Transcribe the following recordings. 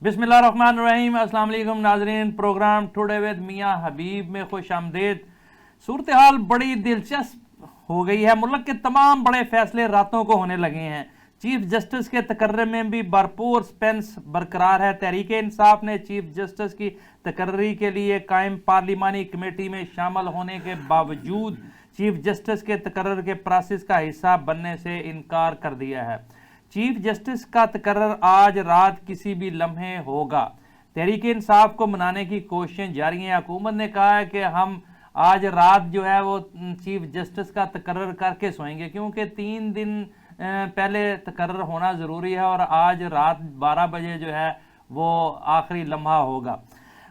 बिस्मिल्लाहिर्रहमानिर्रहीम। अस्सलाम वालेकुम नाजरीन, प्रोग्राम टुडे विद मियां हबीब में खुश आमदेद। सूरत हाल बड़ी दिलचस्प हो गई है। मुल्क के तमाम बड़े फैसले रातों को होने लगे हैं। चीफ जस्टिस के तकर्रे में भी भरपूर स्पेंस बरकरार है। तहरीक इंसाफ ने चीफ जस्टिस की तकर्री के लिए कायम पार्लिमानी कमेटी में शामिल होने के बावजूद चीफ जस्टिस के तकर्र के प्रोसेस का हिस्सा बनने से इनकार कर दिया है। चीफ जस्टिस का तकर्रर आज रात किसी भी लम्हे होगा। तहरीक इंसाफ को मनाने की कोशिशें जारी हैं। हुकूमत ने कहा है कि हम आज रात जो है वो चीफ जस्टिस का तकर्रर करके सोएंगे, क्योंकि 3 दिन पहले तकर्रर होना ज़रूरी है और आज रात 12 बजे जो है वो आखिरी लम्हा होगा।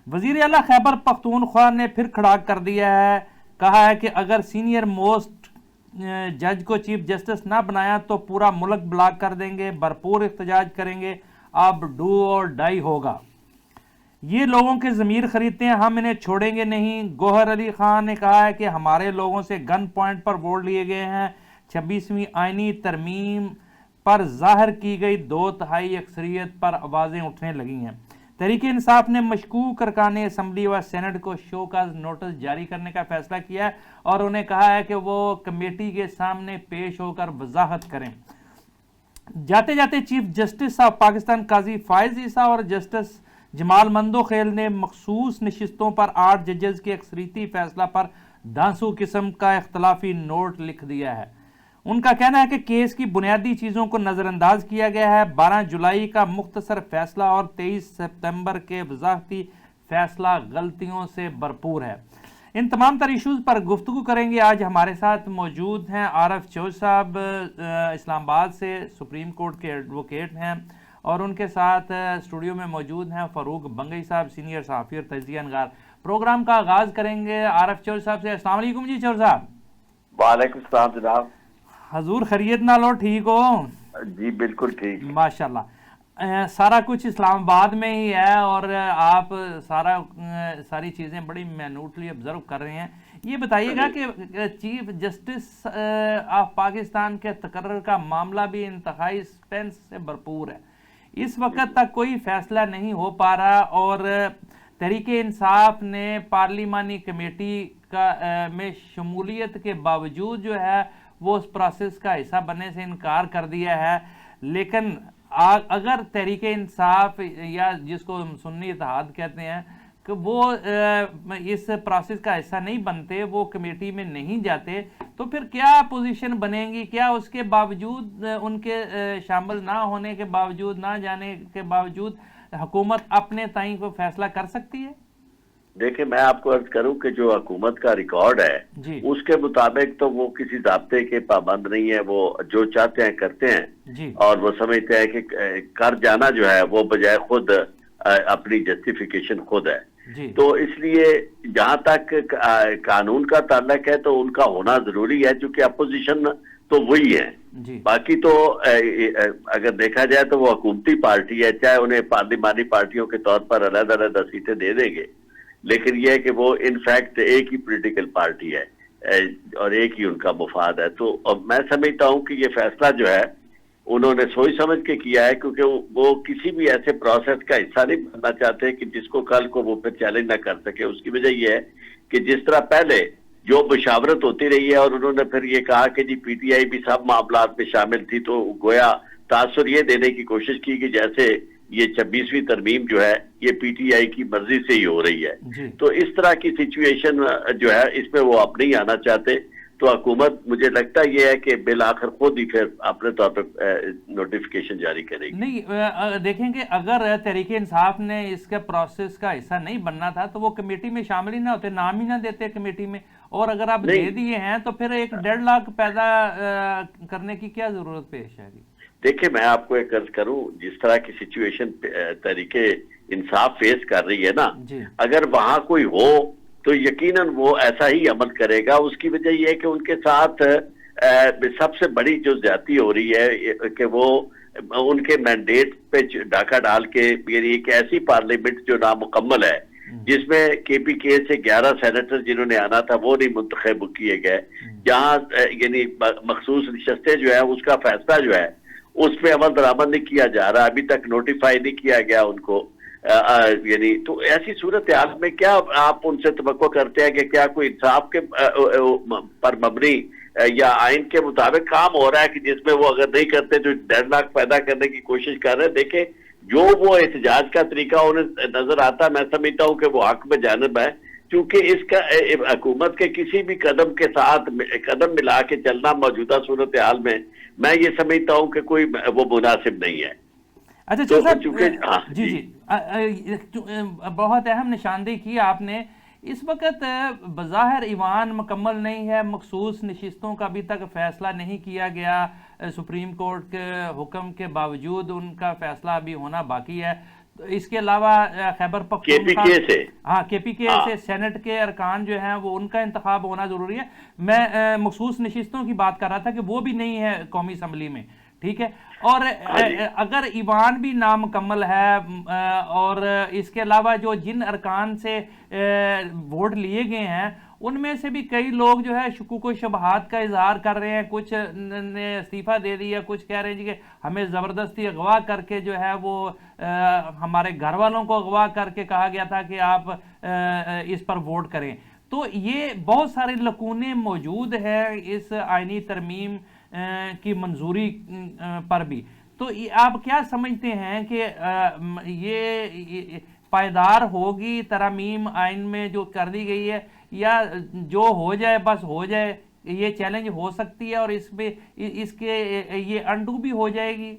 वज़ीर आला खैबर पख्तूनख्वा ने फिर खड़ा कर दिया है। कहा है कि अगर सीनियर मोस्ट जज को चीफ जस्टिस ना बनाया तो पूरा मुल्क ब्लॉक कर देंगे, भरपूर एहतजाज करेंगे, अब डू और डाई होगा। ये लोगों के ज़मीर खरीदते हैं, हम इन्हें छोड़ेंगे नहीं। गौहर अली खान ने कहा है कि हमारे लोगों से गन पॉइंट पर वोट लिए गए हैं। 26वीं आईनी तरमीम पर जाहिर की गई 2/3 अक्सरियत पर आवाज़ें उठने लगी हैं। तहरीक इंसाफ ने मशकूक अरकान असम्बली व सेनेट को शो का नोटिस जारी करने का फैसला किया है और उन्हें कहा है कि वो कमेटी के सामने पेश होकर वजाहत करें। जाते जाते चीफ जस्टिस ऑफ पाकिस्तान काजी फायज ईसा और जस्टिस जमाल मंदोखेल ने मखसूस नशिस्तों पर 8 जजेस के अक्सरीती फैसला पर धांसू किस्म का इख्तलाफी नोट लिख दिया है। उनका कहना है कि केस की बुनियादी चीज़ों को नज़रअंदाज किया गया है। 12 जुलाई का मुख्तसर फैसला और 23 सितंबर के वजाहती फैसला गलतियों से भरपूर है। इन तमाम तर इशूज़ पर गुफ्तगू करेंगे। आज हमारे साथ मौजूद हैं आरफ चौधरी साहब, इस्लामाबाद से सुप्रीम कोर्ट के एडवोकेट हैं, और उनके साथ स्टूडियो में मौजूद हैं फ़ारूक बंगई साहब, सीनियर सहाफ़ी और तजिया नगार। प्रोग्राम का आगाज़ करेंगे आरफ चौधरी साहब से। अस्सलाम वालेकुम जी चौधरी साहब। वालेकुम सलाम जनाब। हजूर खैरियत ना लो, ठीक हो? जी बिल्कुल ठीक, माशाल्लाह। सारा कुछ इस्लामाबाद में ही है और आप सारी चीज़ें बड़ी मैन्यूटली ऑब्जर्व कर रहे हैं। ये बताइएगा कि चीफ जस्टिस ऑफ पाकिस्तान के तकर्रर का मामला भी इंतहाई स्पेंस से भरपूर है। इस वक्त तक कोई फैसला नहीं हो पा रहा और तहरीक इंसाफ ने पार्लिमानी कमेटी में शमूलियत के बावजूद जो है वो उस प्रोसेस का हिस्सा बनने से इनकार कर दिया है। लेकिन अगर तहरीक इंसाफ या जिसको हम सुन्नी इत्तेहाद कहते हैं कि वो इस प्रोसेस का हिस्सा नहीं बनते, वो कमेटी में नहीं जाते, तो फिर क्या पोजीशन बनेगी? क्या उसके बावजूद उनके शामिल ना होने के बावजूद, ना जाने के बावजूद हुकूमत अपने ताईं को फैसला कर सकती है? देखिए, मैं आपको अर्ज करूं कि जो हुकूमत का रिकॉर्ड है उसके मुताबिक तो वो किसी ज़ाब्ते के पाबंद नहीं है। वो जो चाहते हैं करते हैं और वो समझते हैं कि कर जाना जो है वो बजाय खुद अपनी जस्टिफिकेशन खुद है। तो इसलिए जहां तक कानून का ताल्लुक है तो उनका होना जरूरी है, क्योंकि अपोजिशन तो वही है। बाकी तो अगर देखा जाए तो वो हुकूमती पार्टी है, चाहे उन्हें पार्लिमानी पार्टियों के तौर पर अलग-अलग सीटें दे देंगे, लेकिन यह है कि वो इनफैक्ट एक ही पॉलिटिकल पार्टी है और एक ही उनका मुफाद है। तो अब मैं समझता हूं कि ये फैसला जो है उन्होंने सोच समझ के किया है, क्योंकि वो किसी भी ऐसे प्रोसेस का हिस्सा नहीं बनना चाहते कि जिसको कल को वो फिर चैलेंज ना कर सके। उसकी वजह यह है कि जिस तरह पहले जो मुशावरत होती रही है और उन्होंने फिर ये कहा कि जी पीटीआई भी सब मामला में शामिल थी, तो गोया तासुर ये देने की कोशिश की कि जैसे ये 26वीं तरमीम जो है ये पीटीआई की मर्जी से ही हो रही है। तो इस तरह की सिचुएशन जो है इसमें वो अब नहीं आना चाहते। तो हुकूमत, मुझे लगता है ये है कि बिल आखिर खुद ही फिर अपने तौर पर नोटिफिकेशन जारी करेगी। नहीं, देखेंगे अगर तहरीक इंसाफ ने इसके प्रोसेस का हिस्सा नहीं बनना था तो वो कमेटी में शामिल ही ना होते, नाम ही ना देते कमेटी में। और अगर आप दे दिए हैं तो फिर एक डेडलॉक पैदा करने की क्या जरूरत पेश है? देखिए, मैं आपको एक अर्ज करूं, जिस तरह की सिचुएशन तरीके इंसाफ फेस कर रही है ना, अगर वहां कोई हो तो यकीनन वो ऐसा ही अमल करेगा। उसकी वजह यह है कि उनके साथ सबसे बड़ी जो ज्यादती हो रही है कि वो उनके मैंडेट पे डाका डाल के एक ऐसी पार्लियामेंट जो नामुकम्मल है, जिसमें केपीके से 11 सेनेटर जिन्होंने आना था वो नहीं मुंतखब किए गए, जहां यानी मखसूस नशस्तें जो है उसका फैसला जो है उस पर अमल दरामद नहीं किया जा रहा, अभी तक नोटिफाई नहीं किया गया उनको। यानी तो ऐसी सूरत हाल में क्या आप उनसे तवक्को करते हैं कि क्या कोई इंसाफ के पर मबनी या आइन के मुताबिक काम हो रहा है कि जिसमें वो अगर नहीं करते तो डेडलॉक पैदा करने की कोशिश कर रहे हैं। देखें, जो वो एहतजाज का तरीका उन्हें नजर आता, मैं समझता हूँ कि वो हक में जानब है, क्योंकि इसका हुकूमत के किसी भी कदम के साथ कदम मिला के चलना मौजूदा सूरत हाल में मैं ये समझता हूँ कि कोई वो मुनासिब नहीं है। अच्छा तो साहब, चूंकि जी बहुत अहम निशानदेही की आपने। इस वक्त बज़ाहिर ईवान मुकम्मल नहीं है, मखसूस नशिस्तों का अभी तक फैसला नहीं किया गया, सुप्रीम कोर्ट के हुक्म के बावजूद उनका फैसला अभी होना बाकी है। तो इसके अलावा खैबर पख्तूनख्वा से, हाँ KPK से सेनेट के अरकान जो हैं वो उनका इंतखाब होना ज़रूरी है। मैं मखसूस नशिस्तों की बात कर रहा था कि वो भी नहीं है कौमी असम्बली में, ठीक है। और अगर ईवान भी नामुकम्मल है और इसके अलावा जो जिन अरकान से वोट लिए गए हैं उनमें से भी कई लोग जो है शुकूक व शुबहात का इजहार कर रहे हैं, कुछ ने इस्तीफ़ा दे दिया, कुछ कह रहे हैं जी कि हमें ज़बरदस्ती अगवा करके जो है वो हमारे घर वालों को अगवा करके कहा गया था कि आप इस पर वोट करें। तो ये बहुत सारे लकूने मौजूद हैं इस आइनी तरमीम की मंजूरी पर भी। तो आप क्या समझते हैं कि ये पायदार होगी तरमीम आइन में जो कर दी गई है, या जो हो जाए बस हो जाए, ये चैलेंज हो सकती है और इसमें इसके ये अंडू भी हो जाएगी?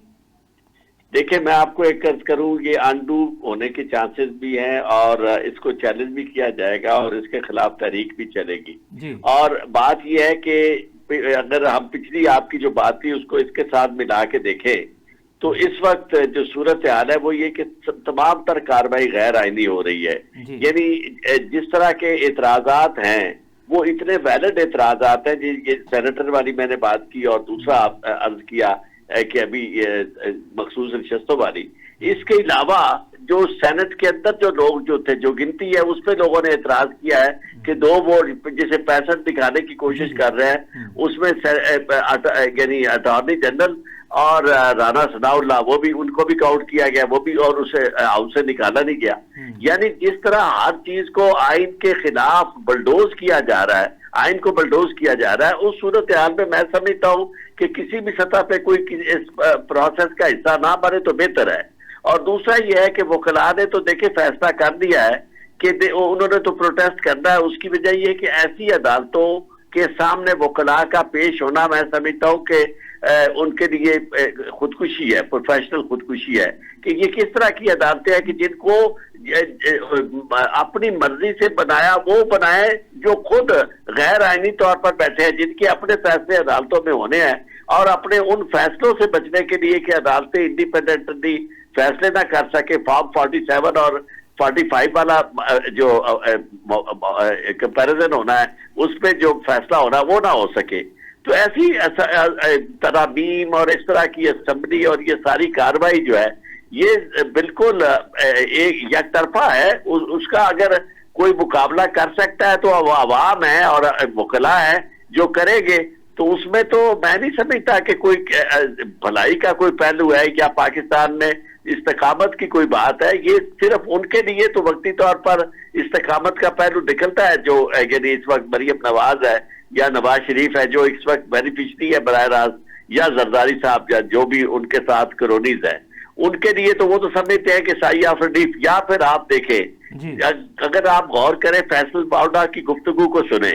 देखिए, मैं आपको एक अर्ज करूं, ये अंडू होने के चांसेस भी हैं और इसको चैलेंज भी किया जाएगा और इसके खिलाफ तहरीक भी चलेगी जी। और बात यह है कि अगर हम पिछली आपकी जो बात थी उसको इसके साथ मिला के देखें तो इस वक्त जो सूरत हाल है वो ये कि तमाम तर कार्रवाई गैर आईनी हो रही है। यानी जिस तरह के एतराजात हैं वो इतने वैलिड एतराजात हैं, ये सेनेटर वाली मैंने बात की और दूसरा अर्ज किया कि अभी मखसूस नशस्तों वाली, इसके अलावा जो सेनेट के अंदर जो लोग जो थे, जो गिनती है उस पर लोगों ने एतराज किया है कि 2 वोट जिसे 65 दिखाने की कोशिश कर रहे हैं उसमें यानी अटॉर्नी जनरल और राना सनाउल्लाह वो भी, उनको भी काउंट किया गया, वो भी, और उसे हाउस से निकाला नहीं गया। यानी जिस तरह हर चीज को आइन के खिलाफ बलडोज किया जा रहा है, आइन को बलडोज किया जा रहा है, उस सूरत हाल में मैं समझता हूं कि किसी भी सतह पे कोई इस प्रोसेस का हिस्सा ना बने तो बेहतर है। और दूसरा यह है कि वकला ने तो देखे फैसला कर दिया है कि उन्होंने तो प्रोटेस्ट करना है। उसकी वजह यह कि ऐसी अदालतों के सामने वकला का पेश होना मैं समझता हूं कि उनके लिए खुदकुशी है, प्रोफेशनल खुदकुशी है कि ये किस तरह की अदालतें हैं कि जिनको अपनी मर्जी से बनाया वो बनाए, जो खुद गैर आईनी तौर पर बैठे हैं, जिनके अपने फैसले अदालतों में होने हैं, और अपने उन फैसलों से बचने के लिए कि अदालतें इंडिपेंडेंटली फैसले ना कर सके, फॉर्म 47 और 45 वाला जो कंपैरिजन होना है उस पर जो फैसला होना वो ना हो सके। तो ऐसी तरामीम और इस तरह की असेंबली और ये सारी कार्रवाई जो है ये बिल्कुल एक यकतरफा है। उसका अगर कोई मुकाबला कर सकता है तो वो अवाम है और वकला है जो करेंगे, तो उसमें तो मैं नहीं समझता कि कोई भलाई का कोई पहलू है या पाकिस्तान में इस्तेकामत की कोई बात है। ये सिर्फ उनके लिए तो वक्ती तौर पर इस्तेकामत का पहलू निकलता है, जो यानी इस वक्त मरियम नवाज है या नवाज शरीफ है जो इस वक्त बेनिफिशरी है बराह रास्त, या जरदारी साहब या जो भी उनके साथ करोनीज है, उनके लिए तो वो तो समझते हैं कि साई ऑफ रिलीफ। या फिर आप देखें, अगर आप गौर करें फैसल बावडा की गुफ्तगू को सुने,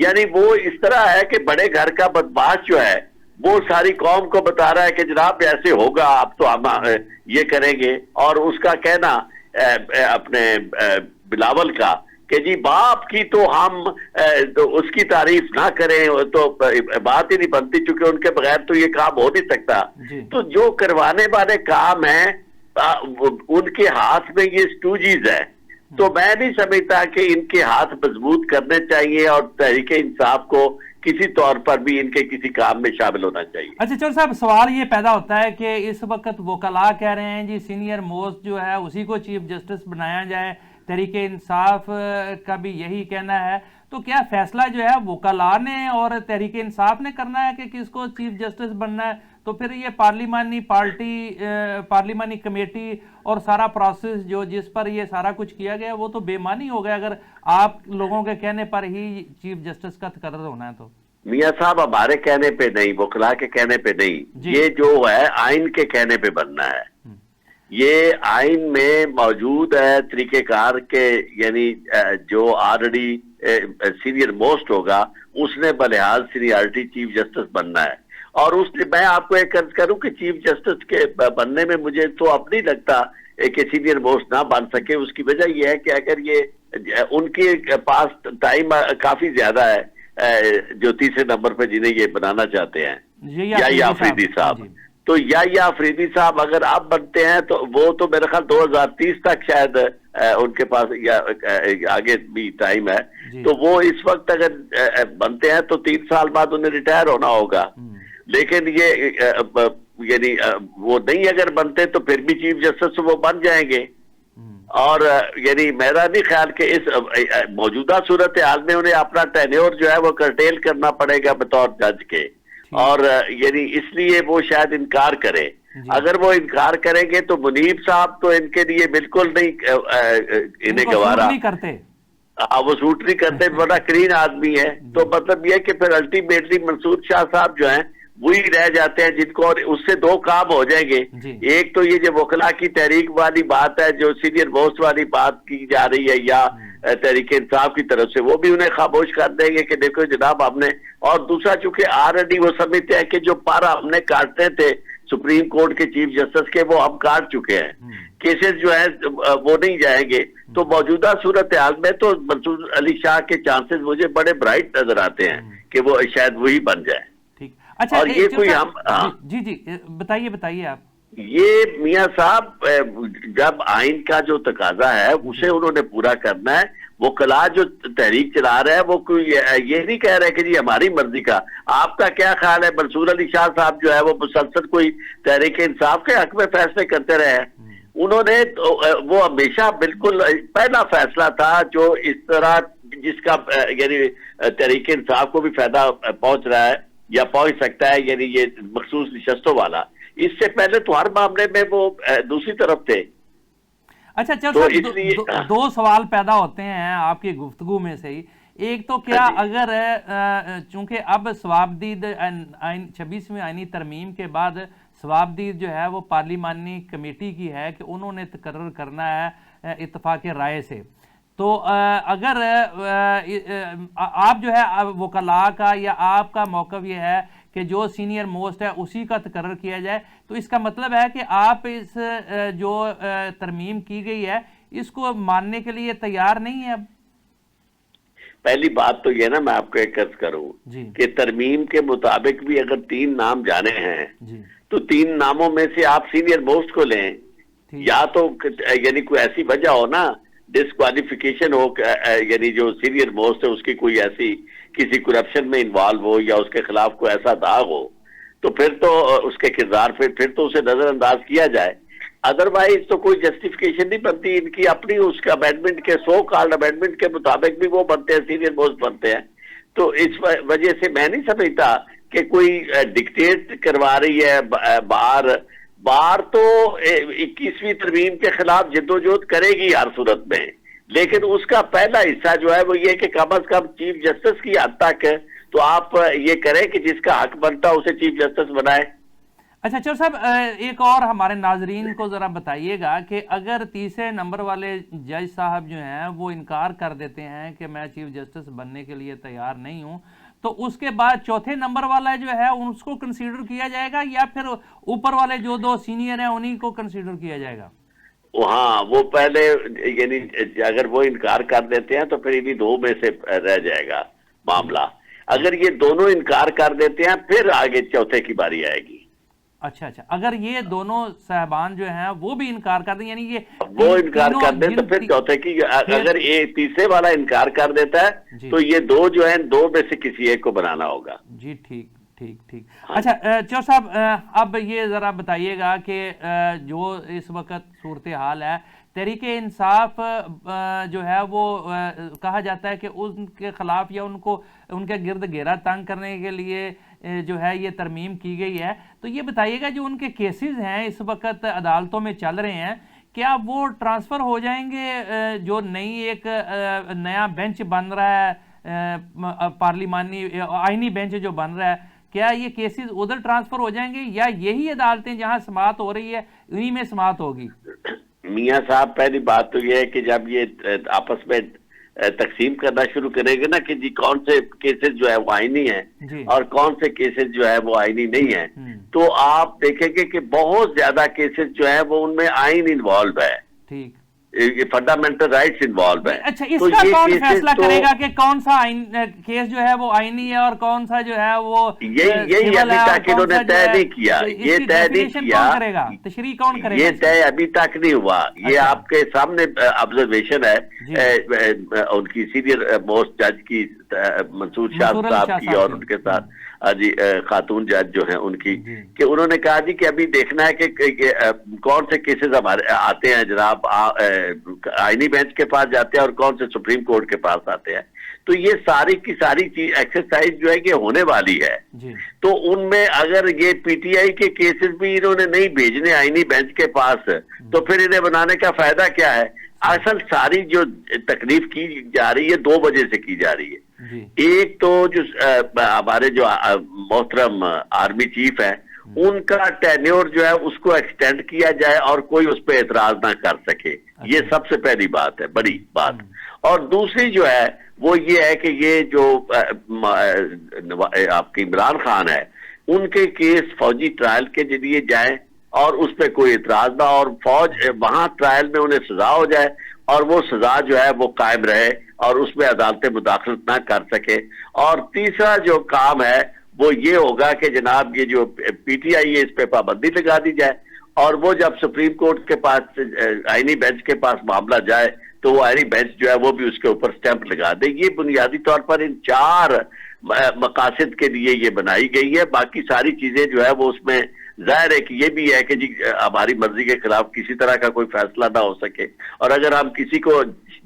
यानी वो इस तरह है कि बड़े घर का बदमाश जो है वो सारी कौम को बता रहा है कि जनाब ऐसे होगा, आप तो हम ये करेंगे। और उसका कहना अपने बिलावल का कि जी बाप की तो हम तो उसकी तारीफ ना करें तो बात ही नहीं बनती, चूंकि उनके बगैर तो ये काम हो नहीं सकता। तो जो करवाने वाले काम है उनके हाथ में ये स्टूजीज है, तो मैं नहीं समझता कि इनके हाथ मजबूत करने चाहिए और तहरीक इंसाफ को किसी तौर पर भी इनके किसी काम में शामिल होना चाहिए। अच्छा चौधरी साहब, सवाल ये पैदा होता है कि इस वक्त वकला कह रहे हैं जी सीनियर मोस्ट जो है उसी को चीफ जस्टिस बनाया जाए, तहरीक इंसाफ का भी यही कहना है, तो क्या फैसला जो है वकला ने और तहरीक इंसाफ ने करना है कि किसको चीफ जस्टिस बनना है? तो फिर ये पार्लिमानी कमेटी और सारा प्रोसेस जो जिस पर ये सारा कुछ किया गया वो तो बेमानी हो गया, अगर आप लोगों के कहने पर ही चीफ जस्टिस का तकर्रर होना है तो। मियां साहब हमारे कहने पे नहीं, वकला के कहने पे नहीं, ये जो है आइन के कहने पे बनना है। ये आइन में मौजूद है तरीकेकार के, यानी जो ऑलरेडी सीनियर मोस्ट होगा उसने बलिहाज सीनियरिटी चीफ जस्टिस बनना है। और उसने, मैं आपको एक अर्ज करूं कि चीफ जस्टिस के बनने में मुझे तो अब नहीं लगता कि सीनियर मोस्ट ना बन सके। उसकी वजह यह है कि अगर ये उनके पास टाइम काफी ज्यादा है, जो तीसरे नंबर पे जिन्हें ये बनाना चाहते हैं, या अफरीदी साहब, तो या अफरीदी साहब अगर आप बनते हैं तो वो तो मेरे ख्याल 2030 तक शायद उनके पास या आगे भी टाइम है, तो वो इस वक्त अगर बनते हैं तो 3 साल बाद उन्हें रिटायर होना होगा। लेकिन ये यानी वो नहीं अगर बनते तो फिर भी चीफ जस्टिस वो बन जाएंगे। और यानी मेरा नहीं ख्याल कि इस मौजूदा सूरत हाल में उन्हें अपना टेन्योर जो है वो कर्टेल करना पड़ेगा बतौर जज के, और यानी इसलिए वो शायद इनकार करें। अगर वो इनकार करेंगे तो मुनीब साहब तो इनके लिए बिल्कुल नहीं, इन्हें गवारा नहीं करते, वो सूट नहीं करते, बड़ा क्लीन आदमी है। तो मतलब यह कि फिर अल्टीमेटली मंसूर शाह साहब जो हैं वही रह जाते हैं जिनको, और उससे 2 काम हो जाएंगे। एक तो ये जो वकला की तहरीक वाली बात है, जो सीनियर मोस्ट वाली बात की जा रही है या तहरीक इंसाफ की तरफ से, वो भी उन्हें खामोश कर देंगे कि देखो जनाब हमने। और दूसरा चूंकि ऑलरेडी वो समझते हैं कि जो पारा हमने काटते थे सुप्रीम कोर्ट के चीफ जस्टिस के, वो हम काट चुके हैं, केसेस जो है वो नहीं जाएंगे। तो मौजूदा सूरत हाल में तो मंसूर अली शाह के चांसेस मुझे बड़े ब्राइट नजर आते हैं कि वो शायद वही बन जाए। अच्छा, और ये कोई हम जी बताइए आप। ये मियां साहब जब आइन का जो तकाजा है उसे उन्होंने पूरा करना है। वो कला जो तहरीक चला रहा है वो कोई ये नहीं कह रहे कि जी हमारी मर्जी का। आपका क्या ख्याल है, मंसूर अली शाह साहब जो है वो मुसलसल कोई तहरीक इंसाफ के हक में फैसले करते रहे हैं? उन्होंने वो हमेशा बिल्कुल पहला फैसला था जो इस तरह जिसका यानी तहरीक इंसाफ को भी फायदा पहुंच रहा है या पहुंच सकता है, यानी ये मखसूस नशस्तों वाला। इससे पहले तो हर मामले में वो दूसरी तरफ थे। अच्छा चलो, तो इसलिए 2 सवाल पैदा होते हैं आपकी गुफ्तगू में से ही। एक तो क्या अगर चूंकि अब सवाबदीद आइन 26वीं आइनी तरमीम के बाद सवाबदीद जो है वो पार्लिमानी कमेटी की है कि उन्होंने तकर्रर करना है इत्तफाक राय से, तो अगर आप जो है वकला का या आपका मौक़िफ़ ये है कि जो सीनियर मोस्ट है उसी का तकर्रर किया जाए, तो इसका मतलब है कि आप इस जो तरमीम की गई है इसको मानने के लिए तैयार नहीं है अब? पहली बात तो ये ना, मैं आपको एक अर्ज करूं कि तरमीम के मुताबिक भी अगर 3 नाम जाने हैं तो 3 नामों में से आप सीनियर मोस्ट को लें, या तो यानी कोई ऐसी वजह हो ना, डिस्क्वालिफिकेशन हो, यानी जो सीनियर मोस्ट है उसकी कोई ऐसी किसी करप्शन में इन्वॉल्व हो या उसके खिलाफ कोई ऐसा दाग हो, तो फिर तो उसके किरदार फिर तो उसे नजरअंदाज किया जाए। अदरवाइज तो कोई जस्टिफिकेशन नहीं बनती इनकी अपनी, उसके अमेंडमेंट के सो कॉल्ड अमेंडमेंट के मुताबिक भी वो बनते हैं, सीनियर मोस्ट बनते हैं। तो इस वजह से मैं नहीं समझता कि कोई डिक्टेट करवा रही है बार तो 21वीं तरमीम के खिलाफ जिद्दोजहद करेगी हर सूरत में, लेकिन उसका पहला हिस्सा जो है वो ये कि कम अज कम चीफ जस्टिस की हद तक तो आप ये करें कि जिसका हक बनता है उसे चीफ जस्टिस बनाए। अच्छा चलो साहब, एक और हमारे नाजरीन को जरा बताइएगा कि अगर तीसरे नंबर वाले जज साहब जो हैं वो इनकार कर देते हैं कि मैं चीफ जस्टिस बनने के लिए तैयार नहीं हूं, तो उसके बाद चौथे नंबर वाला जो है उसको कंसीडर किया जाएगा या फिर ऊपर वाले जो 2 सीनियर हैं उन्हीं को कंसीडर किया जाएगा? हाँ, वो पहले यानी अगर वो इनकार कर देते हैं तो फिर इन्हीं 2 में से रह जाएगा मामला। अगर ये दोनों इनकार कर देते हैं फिर आगे चौथे की बारी आएगी। अच्छा, अगर ये दोनों साहबान जो हैं वो भी इनकार कर दें, यानी ये वो इनकार कर दें तो फिर चौथे की, अगर ये तीसरे वाला इनकार कर देता है तो ये 2 जो है 2 में से किसी एक को बनाना होगा। जी ठीक। अच्छा चौर साहब, अब ये जरा बताइएगा कि जो इस वक्त सूरत हाल है, तहरीके इंसाफ जो है वो कहा जाता है कि उनके खिलाफ या उनको उनके गिर्द घेरा तंग करने के लिए जो है ये तरमीम की गई है। तो ये बताइएगा जो उनके केसेस हैं इस वक्त अदालतों में चल रहे हैं, क्या वो ट्रांसफ़र हो जाएंगे? जो नई एक नया बेंच बन रहा है पार्लिमानी आइनी बेंच जो बन रहा है, क्या ये केसेस उधर ट्रांसफ़र हो जाएंगे या यही अदालतें जहां समाअत हो रही है उन्हीं में समाअत होगी? मियाँ साहब, पहली बात तो ये है कि जब ये आपस में तकसीम करना शुरू करेंगे ना कि जी कौन से केसेस जो है वो आईनी है और कौन से केसेस जो है वो आईनी नहीं है, तो आप देखेंगे कि बहुत ज्यादा केसेस जो है वो उनमें आईन इन्वॉल्व है। ठीक, ये फंडामेंटल राइट्स इन्वॉल्व है। अच्छा, इसका तो कौन फैसला करेगा कि कौन सा केस जो है वो आईनी है और कौन सा जो है वो यही अभी तक इन्होंने तय नहीं किया, ये तय नहीं किया, कौन करेगा, तशरीह कौन करेगा? ये तय अभी तक नहीं हुआ। ये आपके सामने ऑब्जर्वेशन है उनकी सीनियर मोस्ट जज की मंसूर शाह साहब की और उनके साथ जी खातून जज जो हैं उनकी, कि उन्होंने कहा जी कि अभी देखना है कि कौन से केसेस हमारे आते हैं जनाब आईनी बेंच के पास जाते हैं और कौन से सुप्रीम कोर्ट के पास आते हैं। तो ये सारी की सारी चीज एक्सरसाइज जो है कि होने वाली है। तो उनमें अगर ये पीटीआई के केसेस भी इन्होंने नहीं भेजने आईनी बेंच के पास, तो फिर इन्हें बनाने का फायदा क्या है? असल सारी जो तकलीफ की जा रही है 2 वजह से की जा रही है। एक तो जो हमारे जो मोहतरम आर्मी चीफ है उनका टेन्योर जो है उसको एक्सटेंड किया जाए और कोई उस पर एतराज ना कर सके, ये सबसे पहली बात है, बड़ी बात। और दूसरी जो है वो ये है कि ये जो आपके इमरान खान है उनके केस फौजी ट्रायल के जरिए जाए और उस पर कोई इतराज ना, और फौज वहां ट्रायल में उन्हें सजा हो जाए और वो सजा जो है वो कायम रहे और उसमें अदालतें मुदाखलत ना कर सके। और तीसरा जो काम है वो ये होगा कि जनाब ये जो पीटीआई है इस पे पाबंदी लगा दी जाए और वो जब सुप्रीम कोर्ट के पास आईनी बेंच के पास मामला जाए तो वो आईनी बेंच जो है वो भी उसके ऊपर स्टैंप लगा दे। ये बुनियादी तौर पर इन 4 मकासद के लिए ये बनाई गई है। बाकी सारी चीजें जो है वो उसमें जाहिर है कि ये भी है कि जी हमारी मर्जी के खिलाफ किसी तरह का कोई फैसला ना हो सके, और अगर हम किसी को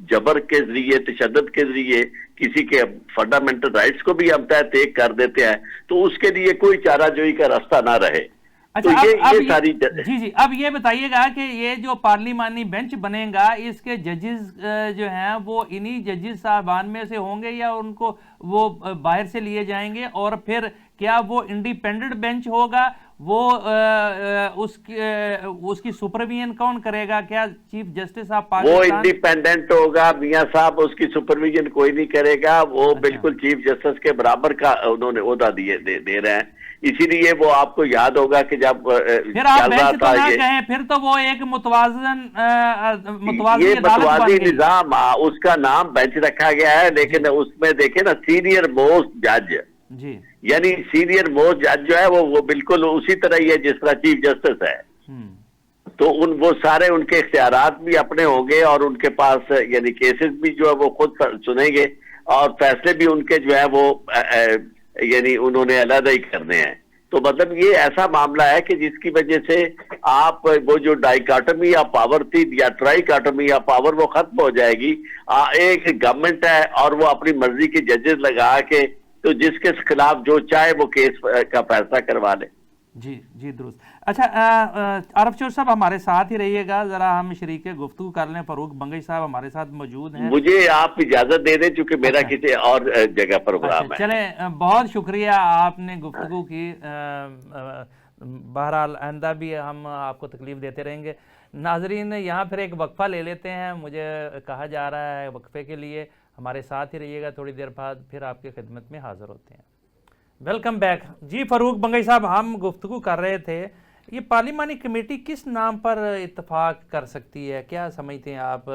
जबर के जरिए तशद्दुद के जरिए किसी के फंडामेंटल राइट्स को भी हम तय कर देते हैं तो उसके लिए कोई चाराजोई का रास्ता ना रहे। अच्छा, तो ये सारी जी अब ये बताइएगा कि ये जो पार्लिमानी बेंच बनेगा इसके जजेस जो हैं वो इन्हीं जजेस साहबान में से होंगे या उनको वो बाहर से लिए जाएंगे? और फिर क्या वो इंडिपेंडेंट बेंच होगा? वो उसकी सुपरविजन कौन करेगा? क्या चीफ जस्टिस साहब वो इंडिपेंडेंट होगा मियां साहब, उसकी सुपरविजन कोई नहीं करेगा। वो बिल्कुल चीफ जस्टिस के बराबर का उन्होंने ओहदा दे रहे हैं। इसीलिए वो आपको याद होगा कि जब फिर आप बेंच तो ना कहें, फिर तो वो एक मुतवाज़ी निजाम उसका नाम बेंच रखा गया है, लेकिन उसमें देखे ना सीनियर मोस्ट जज जी, यानी सीनियर मोस्ट जज जो है वो बिल्कुल उसी तरह ही है जिस तरह चीफ जस्टिस है। तो वो सारे उनके इख्तियारात भी अपने होंगे और उनके पास यानी केसेस भी जो है वो खुद सुनेंगे और फैसले भी उनके जो है वो यानी उन्होंने अलग ही करने हैं। तो मतलब ये ऐसा मामला है कि जिसकी वजह से आप वो जो डाइकाटमी या पावर थी या ट्राइकाटमी या पावर वो खत्म हो जाएगी। एक गवर्नमेंट है और वो अपनी मर्जी के जजेस लगा के तो जिसके खिलाफ जो चाहे वो केस का फैसला करवा ले। जी दुरुस्त। अच्छा, आरफ चौर साहब हमारे साथ ही रहिएगा, जरा हम शरीके गुफ्तगू कर लें। फारूक बंगश साहब हमारे साथ मौजूद हैं। मुझे आप इजाजत दे दें क्योंकि मेरा किसी और जगह प्रोग्राम है। चले, बहुत शुक्रिया आपने गुफ्तगू की। बहरहाल आइंदा भी हम आपको तकलीफ देते रहेंगे। नाजरीन, यहाँ फिर एक वक्फा ले लेते हैं, मुझे कहा जा रहा है वक्फे के लिए। हमारे साथ ही रहिएगा, थोड़ी देर बाद फिर आपकी खिदमत में हाजिर होते हैं। Welcome back. जी फारूक बंगई साहब, हम गुफ्तगू कर रहे थे ये पार्लिमानी कमेटी किस नाम पर इत्तफाक कर सकती है, क्या समझते हैं आप?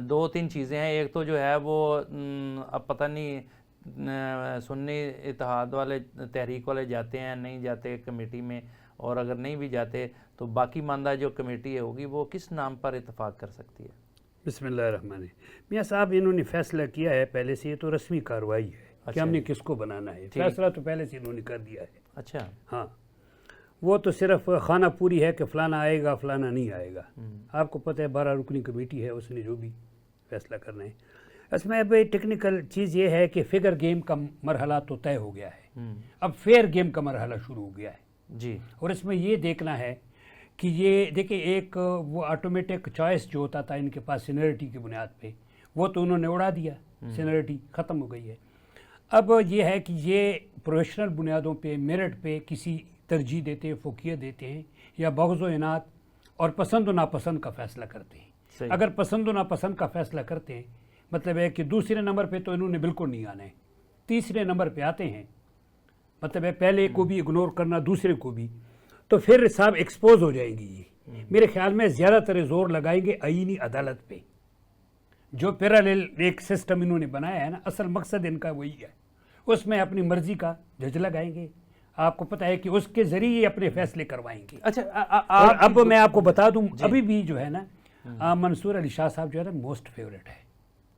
2-3 चीज़ें हैं। एक तो जो है वो अब पता नहीं सुन्नी इत्तेहाद वाले तहरीक वाले जाते हैं नहीं जाते कमेटी में, और अगर नहीं भी जाते तो बाकी मानदा जो कमेटी होगी वो किस नाम पर इत्तफाक कर सकती है? बिस्मिल्लाहिर्रहमानिर्रहीम। मियाँ साहब, इन्होंने फैसला किया है पहले से, ये तो रस्मी कार्रवाई है। अच्छा, कि हमने किसको बनाना है, फैसला तो पहले से इन्होंने कर दिया है। अच्छा, हाँ, वो तो सिर्फ खाना पूरी है कि फलाना आएगा फलाना नहीं आएगा। आपको पता है 12 रुकनी कमेटी है, उसने जो भी फैसला करना है। इसमें अब टेक्निकल चीज़ ये है कि फिगर गेम का मरहला तो तय हो गया है। अब फेयर गेम का मरहला शुरू हो गया है जी। और इसमें ये देखना है कि ये देखिए, एक वो ऑटोमेटिक चॉइस जो होता था इनके पास सीनियरिटी की बुनियाद पे, वो तो उन्होंने उड़ा दिया, सीनियरिटी ख़त्म हो गई है। अब ये है कि ये प्रोफेशनल बुनियादों पे, मेरिट पे किसी तरजीह देते हैं, फोकियत देते हैं, या बग़्ज़ व इनात और पसंद व नापसंद का फ़ैसला करते हैं। अगर पसंद व नापसंद का फ़ैसला करते हैं, मतलब है कि दूसरे नंबर पे तो इन्होंने बिल्कुल नहीं आना है, तीसरे नंबर पे आते हैं, मतलब है पहले को भी इग्नोर करना, दूसरे को भी, तो फिर साहब एक्सपोज हो जाएंगी ये। मेरे ख्याल में ज़्यादातर जोर लगाएंगे आईनी अदालत पे, जो पैरेलल एक सिस्टम इन्होंने बनाया है ना, असल मकसद इनका वही है। उसमें अपनी मर्जी का जज लगाएंगे, आपको पता है कि उसके ज़रिए ये अपने फैसले करवाएंगे। अच्छा, और अब मैं आपको बता दूं, अभी भी जो है ना मंसूर अली शाह साहब जो है ना मोस्ट फेवरेट है।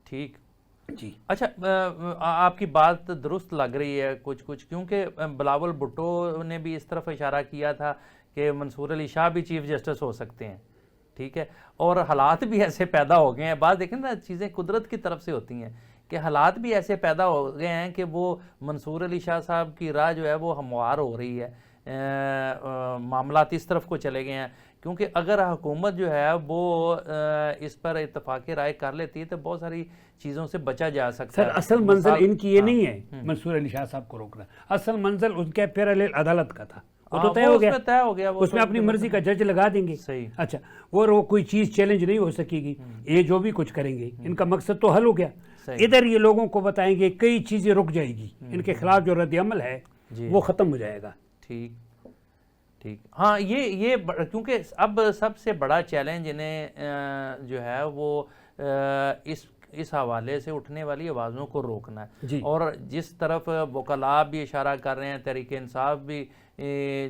ठीक जी। अच्छा, आपकी बात दुरुस्त लग रही है कुछ कुछ, क्योंकि बिलावल भुट्टो ने भी इस तरफ इशारा किया था कि मंसूर अली शाह भी चीफ जस्टिस हो सकते हैं। ठीक है, और हालात भी ऐसे पैदा हो गए हैं, बात देखें ना, चीज़ें कुदरत की तरफ से होती हैं कि हालात भी ऐसे पैदा हो गए हैं कि वो मंसूर अली शाह साहब की राह जो है वो हमवार हो रही है, मामलात इस तरफ को चले गए हैं। क्योंकि अगर हुकूमत जो है वो इस पर इत्तफाक़ राय कर लेती है तो बहुत सारी चीज़ों से बचा जा सकता है। सर, असल मंजिल इनकी ये नहीं है मंसूर अली शाह साहब को रोकना, असल मंजिल उनके पैरेलल अदालत का था, वो तो तय हो गया, उसमें अपनी मर्जी का जज लगा देंगे। सही। अच्छा, वो कोई चीज़ चैलेंज नहीं हो सकेगी, ये जो भी कुछ करेंगे इनका मकसद तो हल हो गया। इधर ये लोगों को बताएंगे कई चीज़ें रुक जाएगी, इनके खिलाफ जो रद्द अमल है वो ख़त्म हो जाएगा। ठीक ठीक, हाँ, ये क्योंकि अब सबसे बड़ा चैलेंज इन्हें जो है वो इस हवाले से उठने वाली आवाज़ों को रोकना है। और जिस तरफ वकला भी इशारा कर रहे हैं, तहरीक इंसाफ भी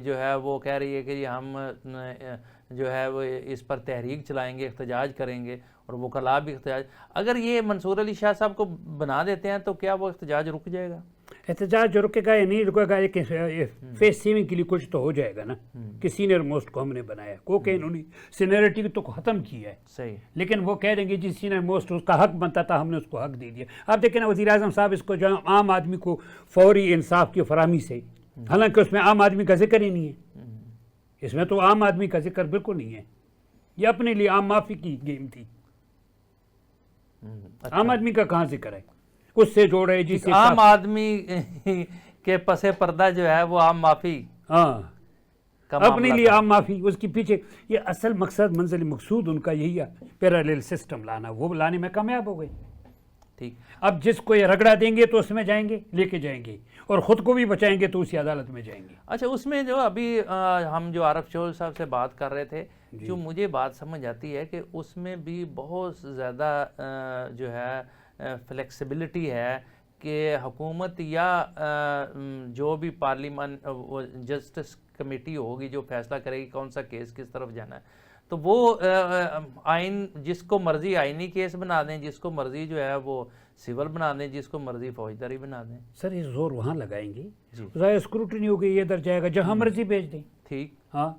जो है वो कह रही है कि हम जो है वो इस पर तहरीक चलाएंगे, एहतजाज करेंगे, और वकला भी एहतजाज। अगर ये मंसूर अली शाह साहब को बना देते हैं तो क्या वो एहतजाज रुक जाएगा? एहतजाज जो रुकेगा या नहीं रुकेगा, लेकिन फेस सेविंग के लिए कुछ तो हो जाएगा ना, कि सीनियर मोस्ट को हमने बनाया, क्योंकि इन्होंने सीनियरिटी तो ख़त्म की है। सही। लेकिन वो कह देंगे जी सीनियर मोस्ट उसका हक बनता था, हमने उसको हक दे दिया। आप देखें ना, वज़ीर आज़म साहब इसको जो आम आदमी को फौरी इंसाफ की फराहमी से, हालांकि उसमें आम आदमी का जिक्र ही नहीं है, इसमें तो आम आदमी का जिक्र बिल्कुल नहीं है, ये अपने लिए आम माफी की गेम थी। अच्छा। आम आदमी का कहाँ जिक्र है, उससे जोड़े जिससे आम आदमी के पसे पर्दा जो है वो आम माफी, हाँ, अपने लिए आम माफी, उसके पीछे ये असल मकसद, मंजिल मकसूद उनका यही है, पैरेलल सिस्टम लाना, वो लाने में कामयाब हो गए। ठीक, अब जिसको ये रगड़ा देंगे तो उसमें जाएंगे, लेके जाएंगे, और ख़ुद को भी बचाएंगे तो उसी अदालत में जाएंगे। अच्छा, उसमें जो अभी हम जो आरफ चौल साहब से बात कर रहे थे, जो मुझे बात समझ आती है कि उसमें भी बहुत ज़्यादा जो है फ्लेक्सिबिलिटी है कि हुकूमत या जो भी पार्लियामेंट जस्टिस कमेटी होगी जो फैसला करेगी कौन सा केस किस तरफ जाना है, तो वो आइन जिसको मर्जी आइनी केस बना दें, जिसको मर्जी जो है वो सिविल बना दें, जिसको मर्जी फौजदारी बना दें। सर, ये जोर वहाँ लगाएंगे, स्क्रूटनी होगी, ये इधर जाएगा, जहाँ मर्जी भेज दें। ठीक, हाँ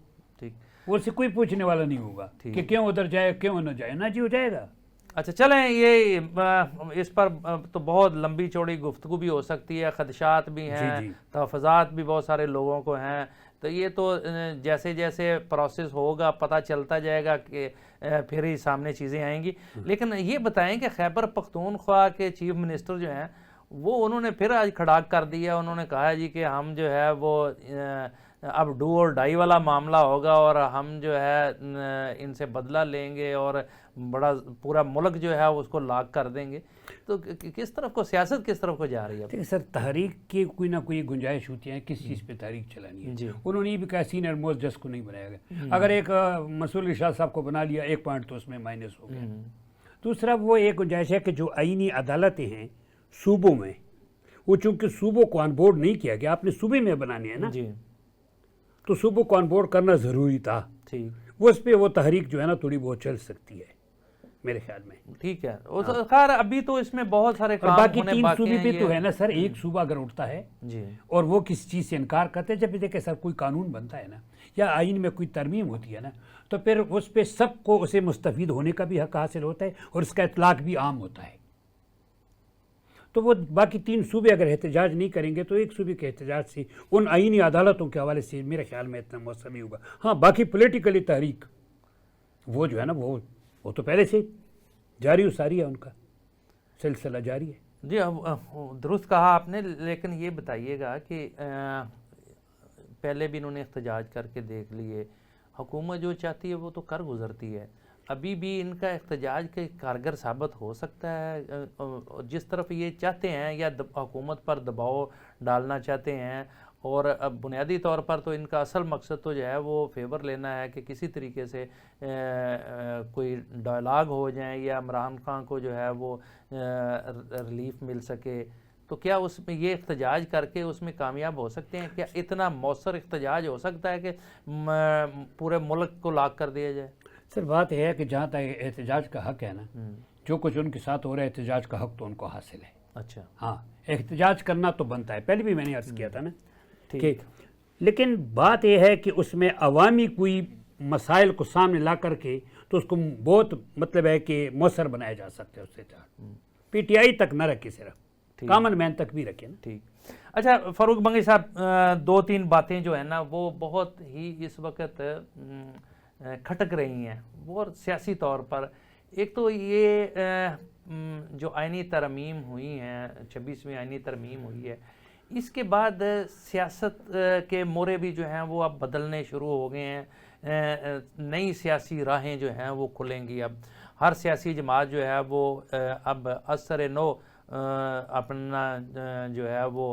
ठीक, उससे कोई पूछने वाला नहीं होगा कि क्यों उधर जाए, क्यों न जाए, ना जी हो जाएगा। अच्छा, चलें, ये इस पर तो बहुत लंबी चौड़ी गुफ्तगू भी हो सकती है, खदशात भी हैं, तहफ़्फ़ुज़ात भी बहुत सारे लोगों को हैं, तो ये तो जैसे जैसे प्रोसेस होगा पता चलता जाएगा कि फिर ही सामने चीज़ें आएंगी। लेकिन ये बताएं कि खैबर पख्तूनख्वा के चीफ मिनिस्टर जो हैं वो उन्होंने फिर आज खड़ाक कर दिया, उन्होंने कहा जी कि हम जो है वो अब डू और डाई वाला मामला होगा और हम जो है इनसे बदला लेंगे और बड़ा पूरा मुल्क जो है उसको लाग कर देंगे। तो किस तरफ को सियासत किस तरफ को जा रही है? ठीक है सर, तहरीक की कोई ना कोई गुंजाइश होती है किस चीज़ पे तहरीक चलानी है जी। उन्होंने ये भी कहा सीनियर मोस्ट जज को नहीं बनाया गया, अगर एक मंसूर अली शाह साहब को बना लिया एक पॉइंट तो उसमें माइनस हो गया। दूसरा वो एक गुंजाइश है कि जो आईनी अदालतें हैं सूबों में, वो चूँकि सूबों को ऑन बोर्ड नहीं किया गया, आपने सूबे में बनानी है ना जी, तो सूबों को ऑन बोर्ड करना ज़रूरी था। ठीक, वो उस पर वो तहरीक जो है ना थोड़ी बहुत चल सकती है मेरे ख्याल में। ठीक है, खैर अभी तो इसमें बहुत सारे काम बाकी तीन सूबे पे तो है ना सर, एक सूबा अगर उठता है जी और वो किसी चीज़ से इनकार करते हैं, जब भी देखे सर कोई कानून बनता है ना या आइन में कोई तरमीम होती है ना, तो फिर उस पर सबको उसे मुस्तफीद होने का भी हक हासिल होता है और इसका इतलाक भी आम होता है। तो वो बाकी 3 सूबे अगर एहतजाज नहीं करेंगे तो एक सूबे के एहतजाज से उन आईनी अदालतों के हवाले से मेरे ख्याल में इतना मौसम नहीं होगा। हाँ, बाकी पॉलिटिकली तहरीक वो जो है ना वो तो पहले से जारी उसारी है, उनका सिलसिला जारी है। जी, दुरुस्त कहा आपने, लेकिन ये बताइएगा कि पहले भी इन्होंने एहतजाज करके देख लिए, हुकूमत जो चाहती है वो तो कर गुजरती है, अभी भी इनका एहतजाज के कारगर साबित हो सकता है? जिस तरफ ये चाहते हैं या हुकूमत पर दबाव डालना चाहते हैं, और अब बुनियादी तौर पर तो इनका असल मकसद तो जो है वो फेवर लेना है कि किसी तरीके से कोई डायलॉग हो जाए या इमरान खान को जो है वो रिलीफ मिल सके, तो क्या उसमें ये एहतजाज करके उसमें कामयाब हो सकते हैं? क्या इतना मौसर एहतजाज हो सकता है कि पूरे मुल्क को लाक कर दिया जाए? सर, बात यह है कि जहाँ तक एहतजाज का हक है ना, जो कुछ उनके साथ हो रहा है एहतजाज का हक तो उनको हासिल है। अच्छा, हाँ, एहतजाज करना तो बनता है, पहले भी मैंने अर्ज़ किया था ना। ठीक, लेकिन बात यह है कि उसमें अवामी कोई मसाइल को सामने ला करके तो उसको बहुत मतलब है कि मौसर बनाया जा सकता है। उससे PTI तक न रखे, सिर्फ कॉमन मैन तक भी रखे ना। ठीक। अच्छा फ़ारूक बंगी साहब, 2-3 बातें जो है ना वो बहुत ही इस वक्त खटक रही हैं वो सियासी तौर पर। एक तो ये जो आइनी तरमीम हुई हैं, 26वीं आइनी तरमीम हुई है, इसके बाद सियासत के मोरे भी जो हैं वो अब बदलने शुरू हो गए हैं, नई सियासी राहें जो हैं वो खुलेंगी। अब हर सियासी जमात जो है वो अब असर नो अपना जो है वो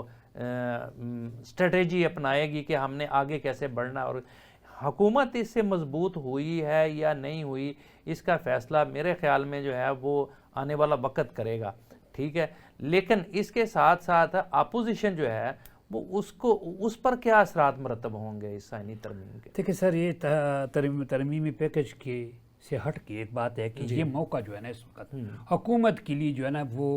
स्ट्रेटेजी अपनाएगी कि हमने आगे कैसे बढ़ना, और हुकूमत इससे मजबूत हुई है या नहीं हुई इसका फ़ैसला मेरे ख़्याल में जो है वो आने वाला वक्त करेगा। ठीक है, लेकिन इसके साथ साथ अपोजिशन जो है वो उसको उस पर क्या असरात मरतब होंगे इस आईनी तरमीम के? देखिए सर, ये तरमीमी पैकेज के से हट के एक बात है कि ये मौका जो है ना इस वक्त हुकूमत के लिए जो है ना वो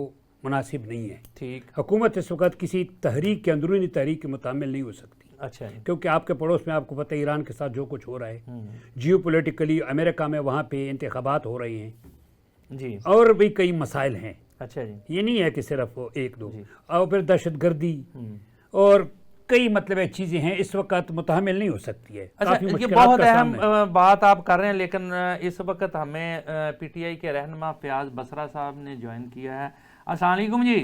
मुनासिब नहीं है। ठीक, हुकूमत इस वक्त किसी तहरीक के अंदरूनी तहरीक के मुतामिल नहीं हो सकती। अच्छा, क्योंकि आपके पड़ोस में आपको पता है ईरान के साथ जो कुछ हो रहा है, जियो पोलिटिकली अमेरिका में वहाँ पे इंतखाबात हो रहे हैं जी, और भी कई मसाइल हैं। अच्छा जी, ये नहीं है कि सिर्फ 1-2, और फिर दहशतगर्दी और कई मतलब चीज़ें हैं, इस वक्त मुतहमिल नहीं हो सकती है। अच्छा, ये बहुत अहम बात आप कर रहे हैं, लेकिन इस वक्त हमें PTI के रहनुमा फयाज बसरा साहब ने ज्वाइन किया है। अस्सलाम वालेकुम जी।